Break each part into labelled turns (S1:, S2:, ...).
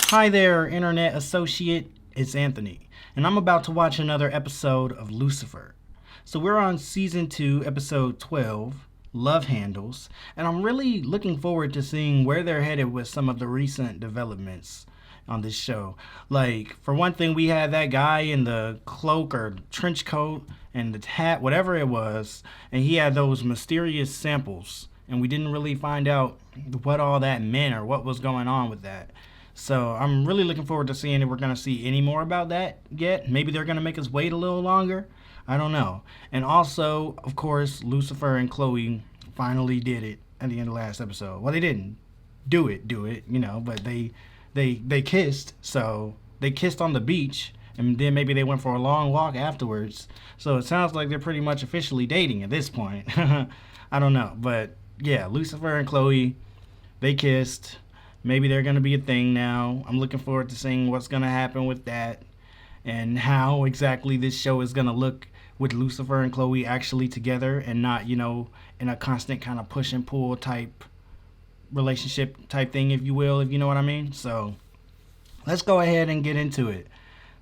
S1: Hi there, internet associate. It's Anthony, and I'm about to watch another episode of Lucifer. So we're on season 2, episode 12, Love Handles, and I'm really looking forward to seeing where they're headed with some of the recent developments on this show. Like, for one thing, we had that guy in the cloak or trench coat and the hat, whatever it was, and he had those mysterious samples, and we didn't really find out what all that meant or what was going on with that. So I'm really looking forward to seeing if we're going to see any more about that yet. Maybe they're going to make us wait a little longer. I don't know. And also, of course, Lucifer and Chloe finally did it at the end of last episode. Well, they didn't do it, but they kissed. So they kissed on the beach, and then maybe they went for a long walk afterwards. So it sounds like they're pretty much officially dating at this point. I don't know, but yeah, Lucifer and Chloe, they kissed. Maybe they're going to be a thing now. I'm looking forward to seeing what's going to happen with that and how exactly this show is going to look with Lucifer and Chloe actually together and not, in a constant kind of push and pull type relationship type thing, if you will, if you know what I mean. So let's go ahead and get into it.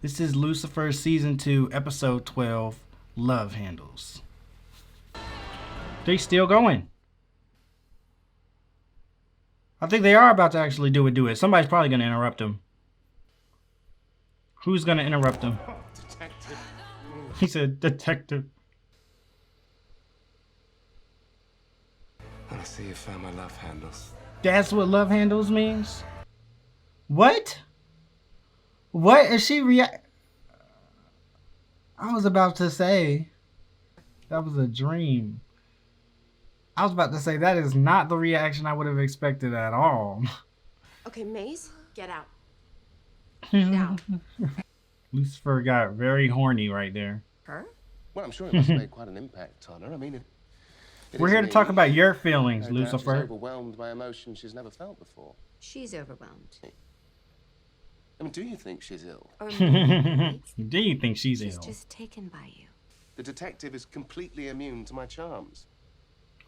S1: This is Lucifer season 2, episode 12, Love Handles. They still going. I think they are about to actually do it. Somebody's probably going to interrupt them. Who's going to interrupt them?
S2: Detective.
S1: He said, detective.
S2: I see you found my love handles.
S1: That's what love handles means? What? What is she I was about to say, that was a dream. I was about to say, that is not the reaction I would have expected at all.
S3: Okay, Maze, get out.
S1: Now. Lucifer got very horny right there.
S3: Her?
S2: Well, I'm sure it must have made quite an impact on her. I mean,
S1: we're here to talk about your feelings,
S2: no doubt
S1: Lucifer.
S2: she's overwhelmed by emotions she's never felt before.
S3: She's overwhelmed.
S2: I mean, do you think she's ill?
S3: Or maybe
S1: Do you think she's
S3: she's
S1: ill?
S3: just taken by you.
S2: The detective is completely immune to my charms.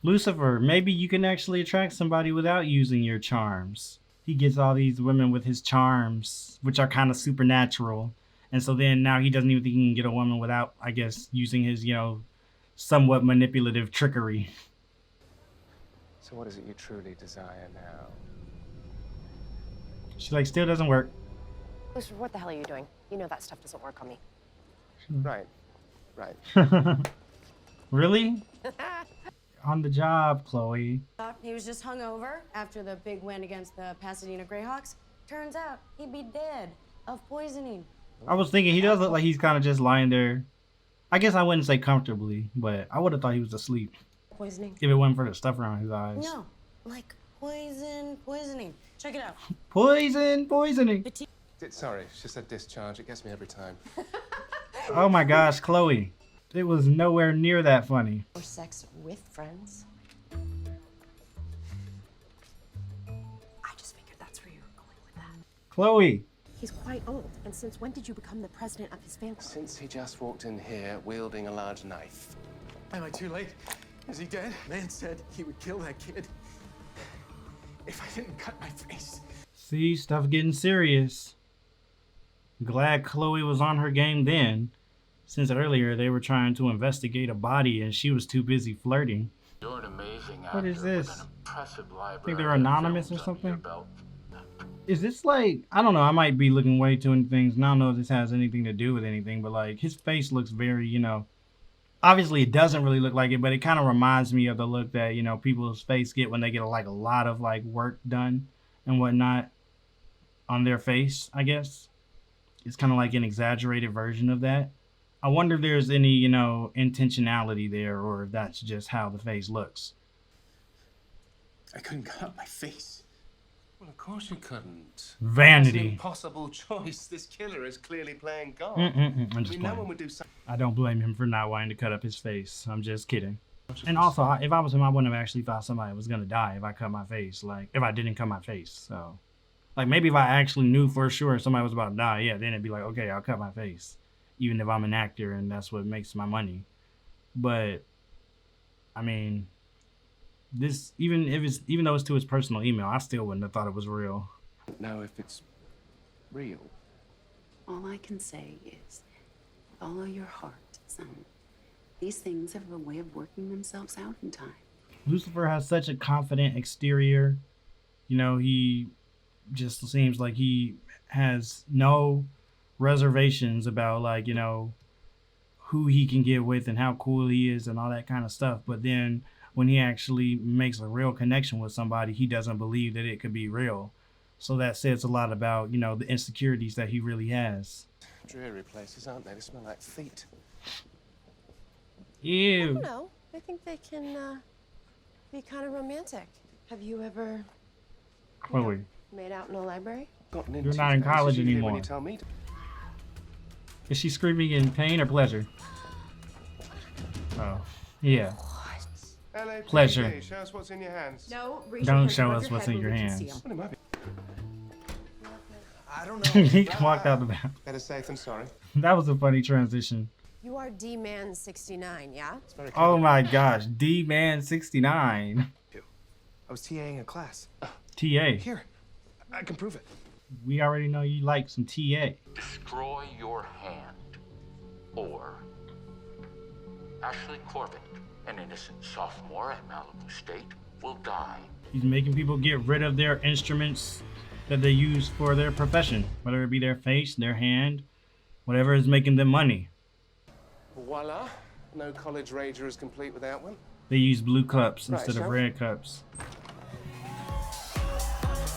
S1: Lucifer, maybe you can actually attract somebody without using your charms. He gets all these women with his charms, which are kind of supernatural. And so then now he doesn't even think he can get a woman without, I guess, using his, somewhat manipulative trickery.
S4: So what is it you truly desire now?
S1: She still doesn't work.
S5: Lucifer, what the hell are you doing? You know that stuff doesn't work on me.
S2: Right.
S1: Really? On the job, Chloe.
S6: He was just hungover after the big win against the Pasadena Greyhawks. Turns out he'd be dead of poisoning.
S1: I was thinking he does look like he's kind of just lying there. I guess I wouldn't say comfortably, but I would have thought he was asleep
S6: Poisoning?
S1: if it wasn't for the stuff around his eyes.
S6: No, like poisoning. Check it out.
S1: Poisoning.
S2: Sorry, it's just a discharge. It gets me every time.
S1: Oh my gosh, Chloe. It was nowhere near that funny.
S5: Or sex with friends. I just figured that's where you were going with that.
S1: Chloe.
S5: He's quite old, and since when did you become the president of his fan club?
S2: Since he just walked in here wielding a large knife.
S4: Am I too late? Is he dead? Man said he would kill that kid if I didn't cut my face.
S1: See, stuff getting serious. Glad Chloe was on her game then, since earlier they were trying to investigate a body and she was too busy flirting.
S7: You're an amazing
S1: What is
S7: actor
S1: this?
S7: with an impressive library.
S1: I think they're
S7: of
S1: anonymous or
S7: films under your
S1: something?
S7: belt.
S1: Is this I don't know, I might be looking way too into things, and I don't know if this has anything to do with anything, but his face looks very, obviously it doesn't really look like it, but it kind of reminds me of the look that, people's face get when they get a lot of work done and whatnot on their face, I guess. It's kind of like an exaggerated version of that. I wonder if there's any, intentionality there, or if that's just how the face looks.
S4: I couldn't cut my face.
S2: Well, of course you couldn't.
S1: Vanity.
S2: It's an impossible choice. This killer is clearly playing God.
S1: I'm just
S2: no one
S1: playing.
S2: would do something.
S1: I don't blame him for not wanting to cut up his face. I'm just kidding. And also, if I was him, I wouldn't have actually thought somebody was going to die if I cut my face. If I didn't cut my face. So, maybe if I actually knew for sure somebody was about to die, yeah, then it'd be okay, I'll cut my face. Even if I'm an actor and that's what makes my money. But, I mean, even though it's to his personal email, I still wouldn't have thought it was real.
S2: Know if it's real?
S8: All I can say is follow your heart, son. These things have a way of working themselves out in time.
S1: Lucifer has such a confident exterior. You know, he just seems like he has no reservations about, like, you know, who he can get with and how cool he is and all that kind of stuff. But then when he actually makes a real connection with somebody, he doesn't believe that it could be real. So that says a lot about, you know, the insecurities that he really has.
S2: Dreary places, aren't they? They smell like feet.
S3: I
S1: Ew.
S3: don't know. I think they can be kind of romantic. Have you ever
S1: Chloe,
S3: made out in a library?
S2: Gotten
S1: you're
S2: into
S1: not in
S2: places
S1: college
S2: usually
S1: anymore.
S2: When you tell me to.
S1: Is she screaming in pain or pleasure? Oh, yeah.
S2: LAPD,
S1: Pleasure.
S2: show us what's in your hands.
S3: No, raise
S1: Don't
S3: your hands
S1: show
S3: above
S1: us what's
S3: head
S1: in your
S3: when we can see
S1: hands.
S3: 'em.
S2: Well, it might be.
S4: I don't know.
S1: He walked out the back.
S2: Better safe than sorry.
S1: That was a funny transition.
S3: You are D-Man 69, yeah?
S2: It's very
S1: Oh my gosh, D-Man 69.
S4: I was TAing a class.
S1: TA.
S4: Here, I can prove it.
S1: We already know you like some TA.
S7: Destroy your hand. Or Ashley Corbett, an innocent sophomore at Malibu State, will die.
S1: He's making people get rid of their instruments that they use for their profession, whether it be their face, their hand, whatever is making them money.
S2: Voila. No college rager is complete without one.
S1: They use blue cups
S2: Right,
S1: instead of
S2: shall we?
S1: red cups.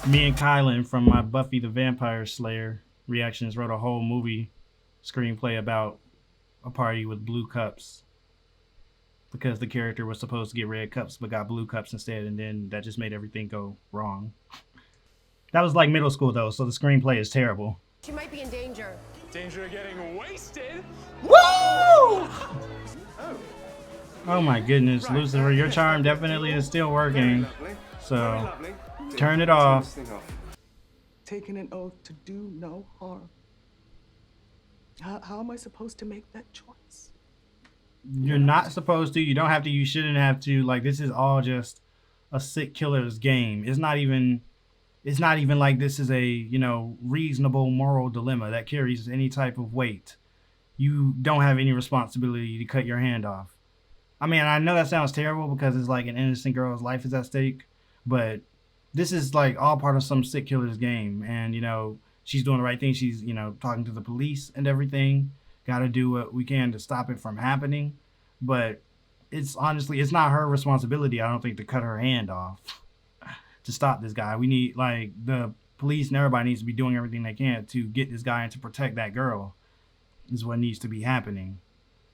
S1: Me and Kylan from my Buffy the Vampire Slayer reactions wrote a whole movie screenplay about a party with blue cups, because the character was supposed to get red cups but got blue cups instead, and then that just made everything go wrong. That was like middle school though, so the screenplay is terrible.
S3: She might be in danger.
S4: Danger of getting wasted.
S1: Oh my goodness, Lucifer, your charm definitely is still working.
S2: Lovely.
S1: So
S2: Lovely.
S1: turn it
S2: Turn
S1: off.
S2: this thing off.
S9: Taken an oath to do no harm. How am I supposed to make that choice?
S1: You're not supposed to. You don't have to. You shouldn't have to. Like, this is all just a sick killer's game. It's not even like this is a, you know, reasonable moral dilemma that carries any type of weight. You don't have any responsibility to cut your hand off. I mean, I know that sounds terrible because it's like an innocent girl's life is at stake, but this is like all part of some sick killer's game. And, you know, she's doing the right thing. She's, you know, talking to the police and everything. Got to do what we can to stop it from happening. But it's honestly, it's not her responsibility, I don't think, to cut her hand off to stop this guy. We need, like, the police and everybody needs to be doing everything they can to get this guy and to protect that girl is what needs to be happening.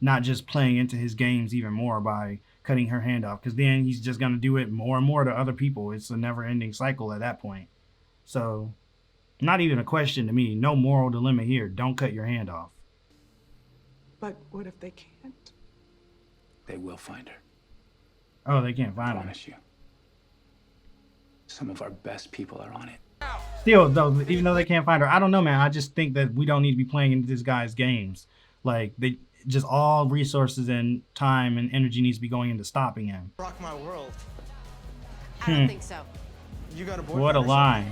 S1: Not just playing into his games even more by cutting her hand off, because then he's just going to do it more and more to other people. It's a never-ending cycle at that point. So, not even a question to me. No moral dilemma here. Don't cut your hand off.
S9: But what if they can't?
S10: They will find her.
S1: Oh, they can't
S10: I
S1: find her.
S10: promise you. Some of our best people are on it.
S1: Still, though, even though they can't find her, I don't know, man. I just think that we don't need to be playing into this guy's games. Like, they just all resources and time and energy needs to be going into stopping him.
S4: Rock my world.
S3: I don't think so.
S4: You got a boyfriend?
S1: What a
S4: or
S1: lie.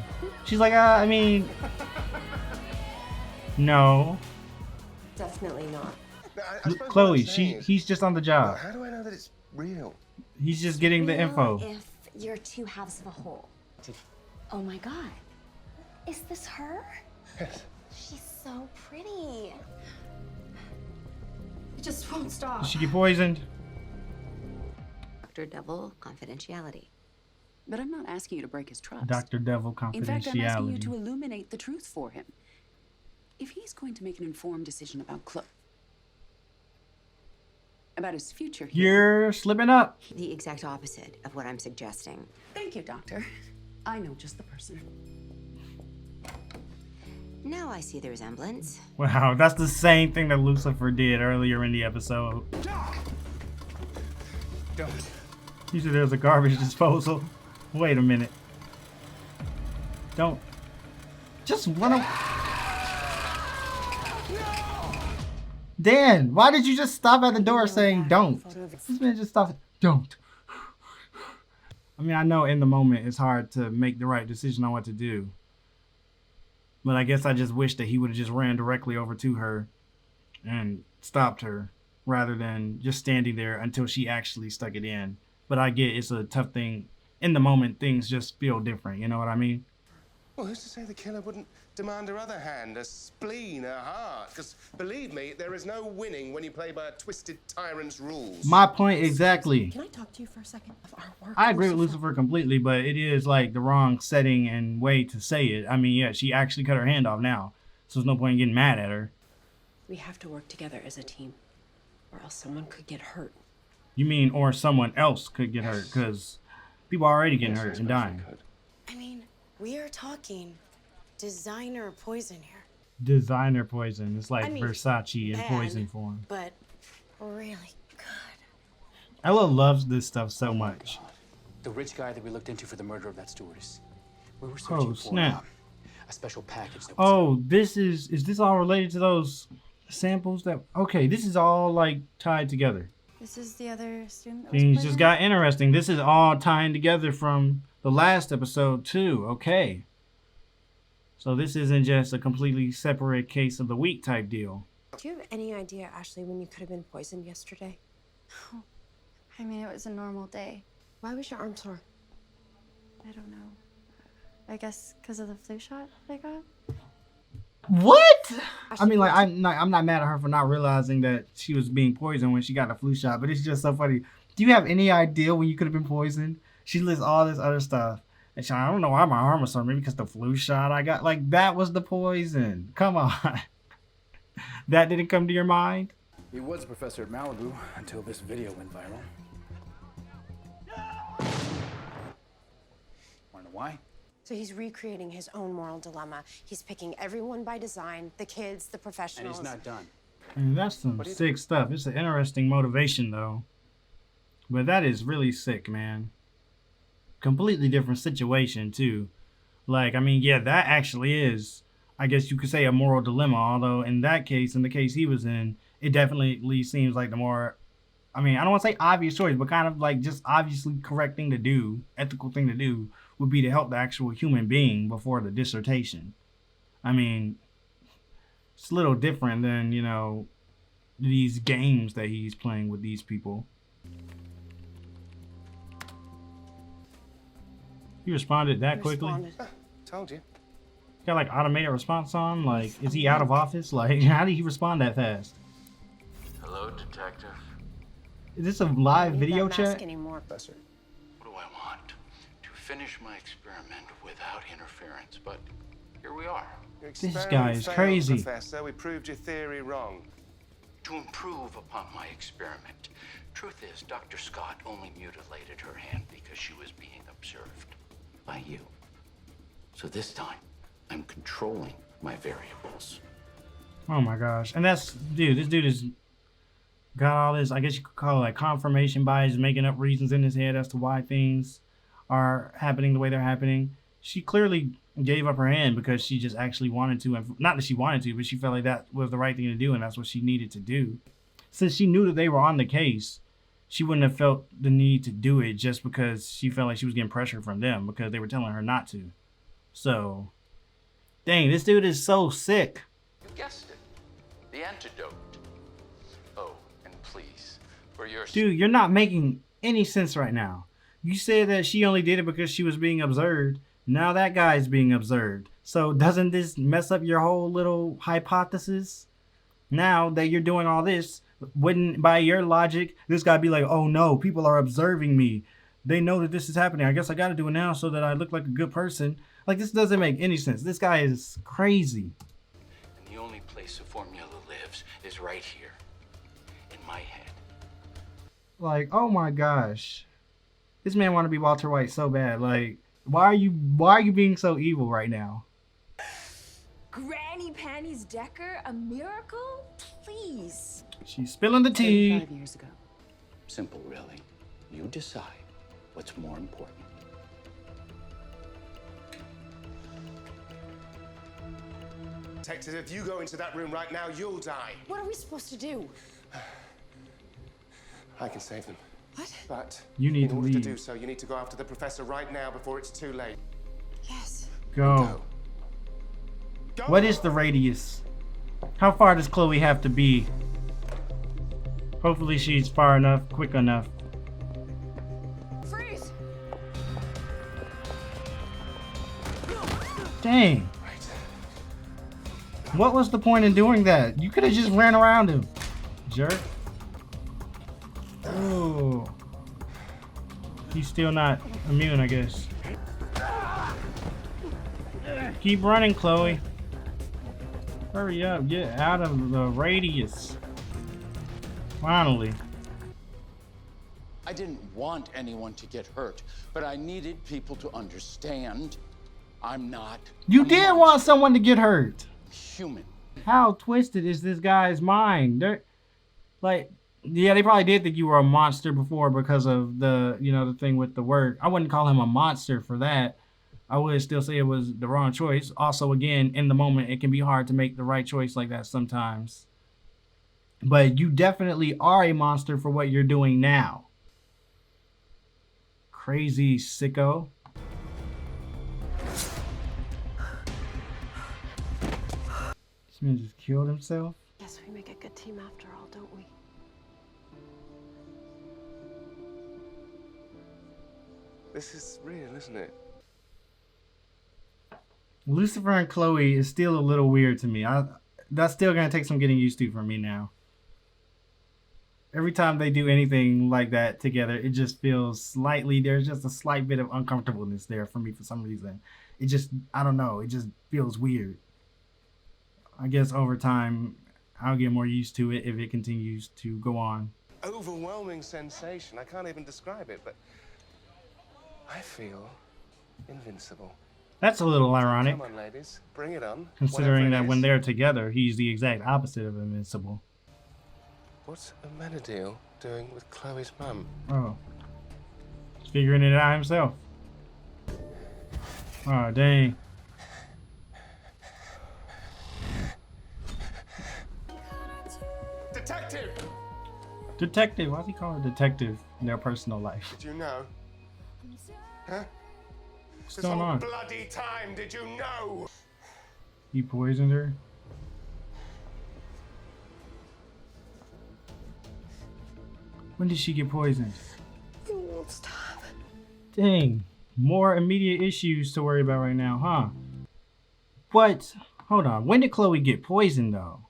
S1: She's like, I mean, no.
S3: Definitely not.
S2: I suppose what
S1: Chloe,
S2: I'm saying is,
S1: he's just on the
S2: well,
S1: job.
S2: how do I know that it's real?
S1: He's just getting the info.
S5: If you're two halves of a whole. Oh my god. Is this her?
S2: Yes.
S5: She's so pretty.
S6: It just won't stop.
S1: Did she get poisoned?
S3: Dr. Devil, confidentiality.
S8: But I'm not asking you to break his trust.
S1: Dr. Devil
S8: In fact, I'm asking you to
S1: confidentiality.
S8: illuminate the truth for him. If he's going to make an informed decision about Chloe, about his future here.
S1: You're slipping up.
S3: The exact opposite of what I'm suggesting.
S8: Thank you, Doctor. I know just the person.
S3: Now I see the resemblance.
S1: Wow, that's the same thing that Lucifer did earlier in the episode.
S4: Don't.
S1: You said there's a garbage disposal. Wait a minute. Don't. Just run away. Dan, why did you just stop at the door saying don't? This man just stopped. Don't. I mean, I know in the moment it's hard to make the right decision on what to do. But I guess I just wish that he would have just ran directly over to her and stopped her rather than just standing there until she actually stuck it in. But I get it's a tough thing. In the moment, things just feel different. You know what I mean?
S2: Well, who's to say the killer wouldn't demand her other hand, a spleen, a heart? Because believe me, there is no winning when you play by a twisted tyrant's rules.
S1: My point exactly.
S3: Can I talk to you for a second of our work?
S1: I agree with Lucifer completely, but it is like the wrong setting and way to say it. I mean, yeah, she actually cut her hand off now, so there's no point in getting mad at her.
S3: We have to work together as a team, or else someone could get hurt.
S1: You mean, or someone else could get hurt, because people are already getting hurt and dying.
S6: I mean, we are talking designer poison here.
S1: Designer poison. It's like
S6: I mean,
S1: Versace in
S6: bad,
S1: poison form.
S6: But really good.
S1: Ella loves this stuff so much.
S10: The rich guy that we looked into for the murder of that stewardess. We were
S1: Oh,
S10: searching for
S1: snap.
S10: a special package that was
S1: Oh, is this all related to those samples that, okay, this is all like tied together.
S5: This is the other student that was
S1: Things
S5: poisoned?
S1: just got interesting. This is all tying together from the last episode too. Okay. So this isn't just a completely separate case of the week type deal.
S3: Do you have any idea, Ashley, when you could have been poisoned yesterday?
S5: I mean, it was a normal day.
S3: Why was your arm sore?
S5: I don't know. I guess because of the flu shot I got.
S1: What? I mean, like, I'm not mad at her for not realizing that she was being poisoned when she got the flu shot, but it's just so funny. Do you have any idea when you could have been poisoned? She lists all this other stuff. And she, I don't know why my arm was sore. Maybe because the flu shot I got. Like, that was the poison. Come on. That didn't come to your mind?
S10: He was a professor at Malibu until this video went viral. Wanna know why?
S3: So he's recreating his own moral dilemma. He's picking everyone by design, the kids, the
S10: And
S3: professionals.
S10: he's not done.
S1: I mean, that's some sick stuff. It's an interesting motivation, though. But that is really sick, man. Completely different situation, too. Like, I mean, yeah, that actually is, I guess you could say, a moral dilemma. Although, in that case, in the case he was in, it definitely seems like the more, I mean, I don't want to say obvious choice, but kind of like just obviously correct thing to do, ethical thing to do, would be to help the actual human being before the dissertation. I mean, it's a little different than, you know, these games that he's playing with these people. He responded that quickly?
S2: Told you.
S1: Got like automated response on? Like, is he out of office? Like, how did he respond that fast?
S7: Hello, detective.
S1: Is this a live
S3: Need
S1: video
S3: that mask
S1: chat?
S3: anymore.
S2: Professor.
S7: What do I want? To finish my experiment without interference, but here we are.
S2: Your
S1: This
S2: experiment
S1: guy is
S2: failed,
S1: crazy.
S2: Professor. We proved your theory wrong.
S7: To improve upon my experiment, truth is, Dr. Scott only mutilated her hand because she was being observed by you. So this time, I'm controlling my variables.
S1: Oh my gosh. And that's, dude, this dude is got all this, I guess you could call it like confirmation bias, making up reasons in his head as to why things are happening the way they're happening. She clearly gave up her hand because she just actually wanted to, and not that she wanted to, but she felt like that was the right thing to do and that's what she needed to do. Since she knew that they were on the case, she wouldn't have felt the need to do it just because she felt like she was getting pressure from them because they were telling her not to. So, dang, this dude is so sick.
S7: You guessed it. The antidote. Oh, and please, for your
S1: Dude, you're not making any sense right now. You said that she only did it because she was being observed. Now that guy's being observed. So doesn't this mess up your whole little hypothesis? Now that you're doing all this, wouldn't, by your logic, this guy be like, oh no, people are observing me. They know that this is happening. I guess I got to do it now so that I look like a good person. Like, this doesn't make any sense. This guy is crazy.
S7: And the only place the formula lives is right here, in my head.
S1: Like, oh my gosh. This man want to be Walter White so bad. Like, why are you being so evil right now?
S11: Granny Panties Decker, a miracle? Please.
S1: She's spilling the tea.
S8: 35 years ago.
S7: Simple, really. You decide what's more important.
S2: Detective, if you go into that room right now, you'll die.
S3: What are we supposed to do?
S2: I can save them.
S3: What?
S2: But
S1: You need
S2: in
S1: to
S2: order
S1: leave.
S2: to do so, you need to go after the professor right now before it's too late.
S3: Yes.
S1: Go. What is the radius? How far does Chloe have to be? Hopefully she's far enough, quick enough.
S11: Freeze!
S1: Dang. What was the point in doing that? You could have just ran around him. Jerk. Oh. He's still not immune, I guess. Keep running, Chloe. Hurry up, get out of the radius. Finally.
S7: I didn't want anyone to get hurt, but I needed people to understand I'm not.
S1: You did want someone to get hurt.
S7: Human.
S1: How twisted is this guy's mind? They're like, yeah, they probably did think you were a monster before because of the, you know, the thing with the word. I wouldn't call him a monster for that. I would still say it was the wrong choice. Also, again, in the moment, it can be hard to make the right choice like that sometimes. But you definitely are a monster for what you're doing now. Crazy sicko. This man just killed himself?
S3: Guess we make a good team after all, don't we?
S2: This is real, isn't it?
S1: Lucifer and Chloe is still a little weird to me. That's still going to take some getting used to for me now. Every time they do anything like that together, it just feels slightly, there's just a slight bit of uncomfortableness there for me for some reason. It just, I don't know, it just feels weird. I guess over time, I'll get more used to it if it continues to go on.
S2: Overwhelming sensation. I can't even describe it, but I feel invincible.
S1: That's a little ironic.
S2: Come on, ladies. Bring it on.
S1: Considering
S2: Whatever it
S1: that when
S2: is.
S1: they're together, he's the exact opposite of invincible.
S2: What's Amenadiel doing with Chloe's mum?
S1: Oh. He's figuring it out himself. Oh, dang.
S2: Detective!
S1: Detective? Why does he call her detective in their personal life?
S2: Did you know? Huh?
S1: What's
S2: This
S1: going
S2: whole
S1: on?
S2: bloody time, did you know?
S1: He poisoned her? When did she get poisoned?
S3: You won't stop.
S1: Dang. More immediate issues to worry about right now, huh? But, hold on. When did Chloe get poisoned, though?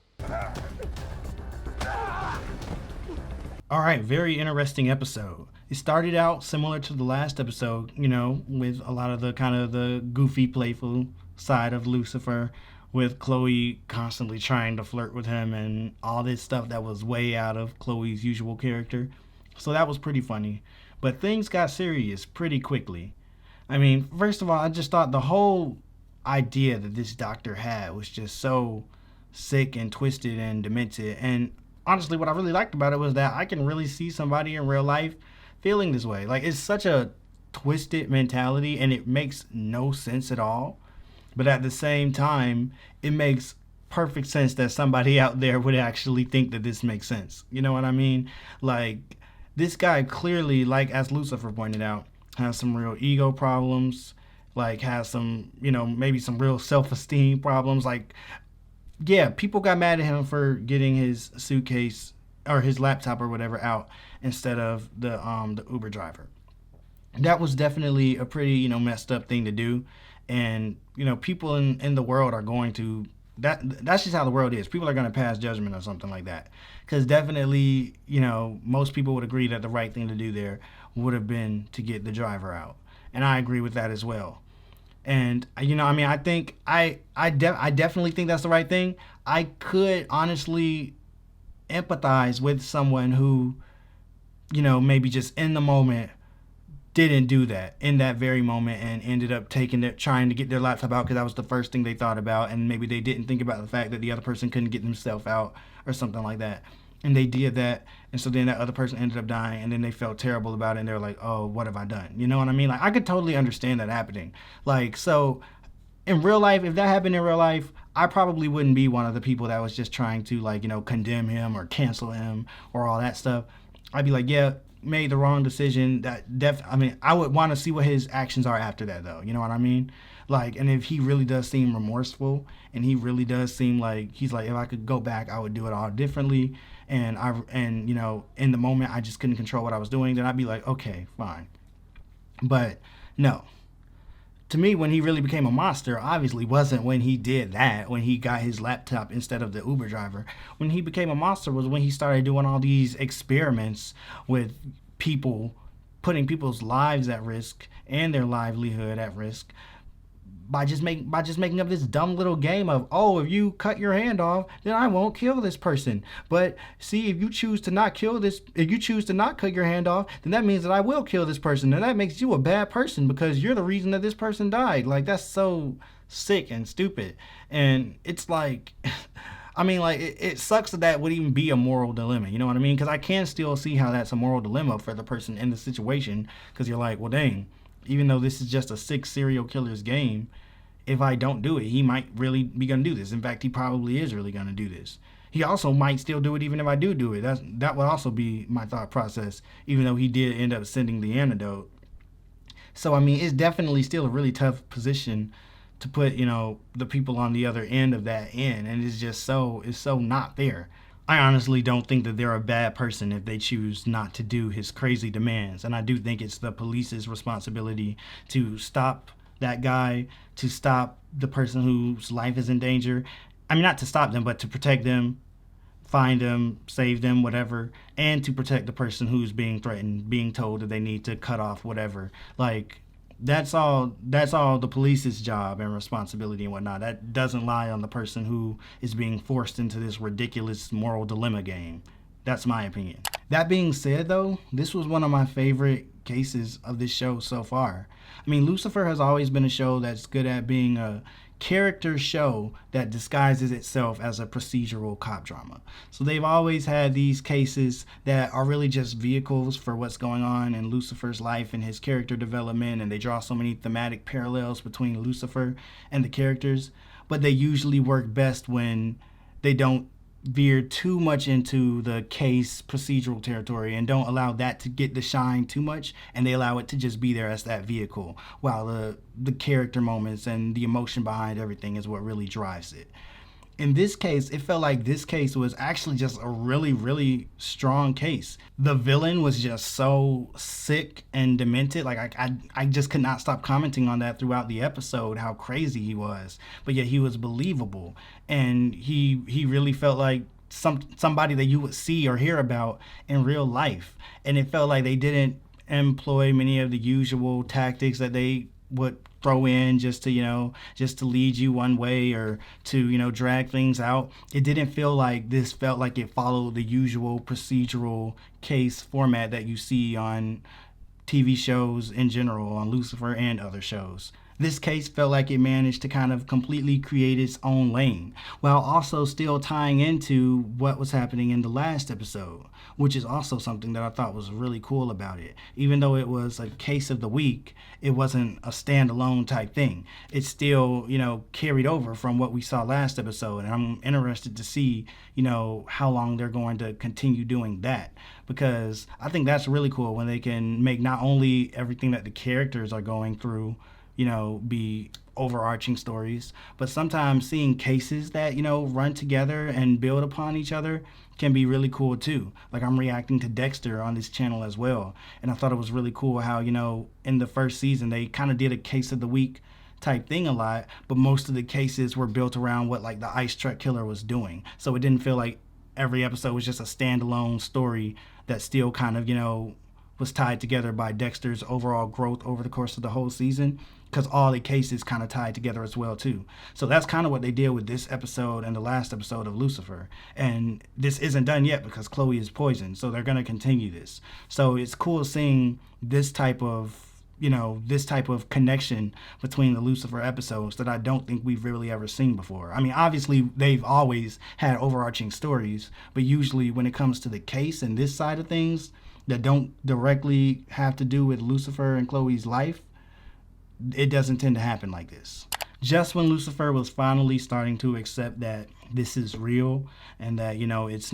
S1: Alright, very interesting episode. It started out similar to the last episode, you know, with a lot of the kind of the goofy, playful side of Lucifer, with Chloe constantly trying to flirt with him and all this stuff that was way out of Chloe's usual character. So that was pretty funny. But things got serious pretty quickly. I mean, first of all, I just thought the whole idea that this doctor had was just so sick and twisted and demented. And honestly, what I really liked about it was that I can really see somebody in real life feeling this way. Like, it's such a twisted mentality and it makes no sense at all. But at the same time, it makes perfect sense that somebody out there would actually think that this makes sense. You know what I mean? Like, this guy clearly, like as Lucifer pointed out, has some real ego problems, like has some, you know, maybe some real self-esteem problems. Like, yeah, people got mad at him for getting his suitcase or his laptop or whatever out instead of the Uber driver. That was definitely a pretty, you know, messed up thing to do. And, you know, people in the world are going to, that's just how the world is. People are going to pass judgment or something like that. Because definitely, you know, most people would agree that the right thing to do there would have been to get the driver out. And I agree with that as well. And, you know, I mean, I think, I definitely think that's the right thing. I could honestly empathize with someone who, you know, maybe just in the moment didn't do that in that very moment and ended up trying to get their laptop out because that was the first thing they thought about, and maybe they didn't think about the fact that the other person couldn't get themselves out or something like that, and they did that, and so then that other person ended up dying, and then they felt terrible about it, and they're like, oh, what have I done? You know what I mean? Like, I could totally understand that happening. Like, so in real life, if that happened in real life, I probably wouldn't be one of the people that was just trying to, like, you know, condemn him or cancel him or all that stuff. I'd be like, yeah, made the wrong decision. I mean, I would want to see what his actions are after that, though. You know what I mean? Like, and if he really does seem remorseful, and he really does seem like he's like, if I could go back, I would do it all differently, and you know, in the moment I just couldn't control what I was doing, then I'd be like, okay, fine. But no, to me, when he really became a monster, obviously wasn't when he did that, when he got his laptop instead of the Uber driver. When he became a monster was when he started doing all these experiments with people, putting people's lives at risk and their livelihood at risk by just making up this dumb little game of, oh, if you cut your hand off, then I won't kill this person. But see, if you choose to not cut your hand off, then that means that I will kill this person, and that makes you a bad person because you're the reason that this person died. Like, that's so sick and stupid. And it's like, I mean, like, it sucks that would even be a moral dilemma, you know what I mean? Because I can still see how that's a moral dilemma for the person in the situation, because you're like, well, dang, even though this is just a sick serial killer's game, if I don't do it, he might really be going to do this. In fact, he probably is really going to do this. He also might still do it even if I do it. That would also be my thought process, even though he did end up sending the antidote. So, I mean, it's definitely still a really tough position to put, you know, the people on the other end of that in. And it's so not fair. I honestly don't think that they're a bad person if they choose not to do his crazy demands. And I do think it's the police's responsibility to stop that guy, to stop the person whose life is in danger. I mean, not to stop them, but to protect them, find them, save them, whatever, and to protect the person who's being threatened, being told that they need to cut off whatever. Like, that's all the police's job and responsibility and whatnot. That doesn't lie on the person who is being forced into this ridiculous moral dilemma game. That's my opinion. That being said, though, this was one of my favorite cases of this show so far. I mean, Lucifer has always been a show that's good at being a character show that disguises itself as a procedural cop drama. So they've always had these cases that are really just vehicles for what's going on in Lucifer's life and his character development, and they draw so many thematic parallels between Lucifer and the characters, but they usually work best when they don't veer too much into the case procedural territory and don't allow that to get the shine too much, and they allow it to just be there as that vehicle, while the character moments and the emotion behind everything is what really drives it. In this case, it felt like this case was actually just a really, really strong case. The villain was just so sick and demented. Like, I just could not stop commenting on that throughout the episode, how crazy he was. But yet he was believable. And he really felt like somebody that you would see or hear about in real life. And it felt like they didn't employ many of the usual tactics that they would throw in just to lead you one way or to, drag things out. It didn't feel like this felt like it followed the usual procedural case format that you see on TV shows in general, on Lucifer and other shows. This case felt like it managed to kind of completely create its own lane, while also still tying into what was happening in the last episode, which is also something that I thought was really cool about it. Even though it was a case of the week, it wasn't a standalone type thing. It still, carried over from what we saw last episode, and I'm interested to see, how long they're going to continue doing that, because I think that's really cool when they can make not only everything that the characters are going through be overarching stories, but sometimes seeing cases that, run together and build upon each other can be really cool too. Like, I'm reacting to Dexter on this channel as well, and I thought it was really cool how, in the first season they kind of did a case of the week type thing a lot, but most of the cases were built around what, like, the ice truck killer was doing. So it didn't feel like every episode was just a standalone story that still kind of, was tied together by Dexter's overall growth over the course of the whole season, because all the cases kind of tied together as well too. So that's kind of what they did with this episode and the last episode of Lucifer. And this isn't done yet because Chloe is poisoned, so they're going to continue this. So it's cool seeing this type of connection between the Lucifer episodes that I don't think we've really ever seen before. I mean, obviously they've always had overarching stories, but usually when it comes to the case and this side of things that don't directly have to do with Lucifer and Chloe's life, it doesn't tend to happen like this. Just when Lucifer was finally starting to accept that this is real and that, it's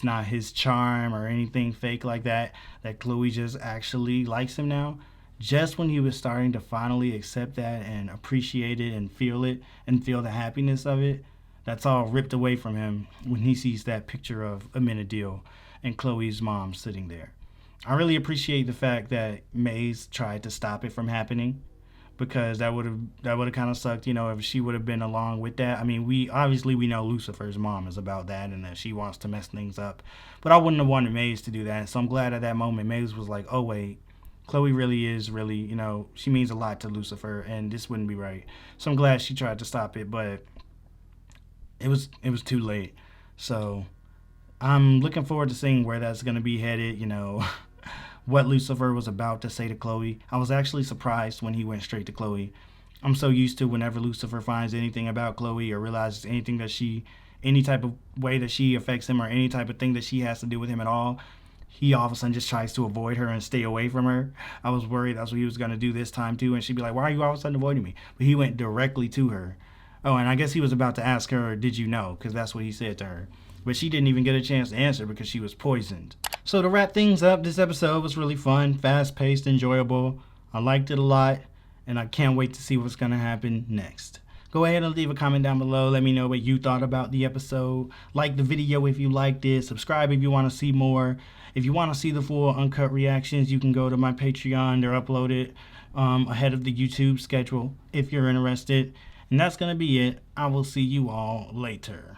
S1: not his charm or anything fake like that, that Chloe just actually likes him now, just when he was starting to finally accept that and appreciate it and feel the happiness of it, that's all ripped away from him when he sees that picture of Amenadiel and Chloe's mom sitting there. I really appreciate the fact that Maze tried to stop it from happening, because that would have kind of sucked, if she would have been along with that. I mean, we know Lucifer's mom is about that and that she wants to mess things up, but I wouldn't have wanted Maze to do that. So I'm glad at that moment Maze was like, oh wait, Chloe really is she means a lot to Lucifer, and this wouldn't be right. So I'm glad she tried to stop it, but it was too late. So I'm looking forward to seeing where that's going to be headed, what Lucifer was about to say to Chloe. I was actually surprised when he went straight to Chloe. I'm so used to whenever Lucifer finds anything about Chloe or realizes anything that any type of way that she affects him or any type of thing that she has to do with him at all, he all of a sudden just tries to avoid her and stay away from her. I was worried that's what he was going to do this time too, and she'd be like, why are you all of a sudden avoiding me? But he went directly to her. Oh, and I guess he was about to ask her, did you know? Because that's what he said to her. But she didn't even get a chance to answer because she was poisoned. So to wrap things up, this episode was really fun, fast-paced, enjoyable. I liked it a lot, and I can't wait to see what's going to happen next. Go ahead and leave a comment down below. Let me know what you thought about the episode. Like the video if you liked it. Subscribe if you want to see more. If you want to see the full uncut reactions, you can go to my Patreon. They're uploaded ahead of the YouTube schedule if you're interested. And that's going to be it. I will see you all later.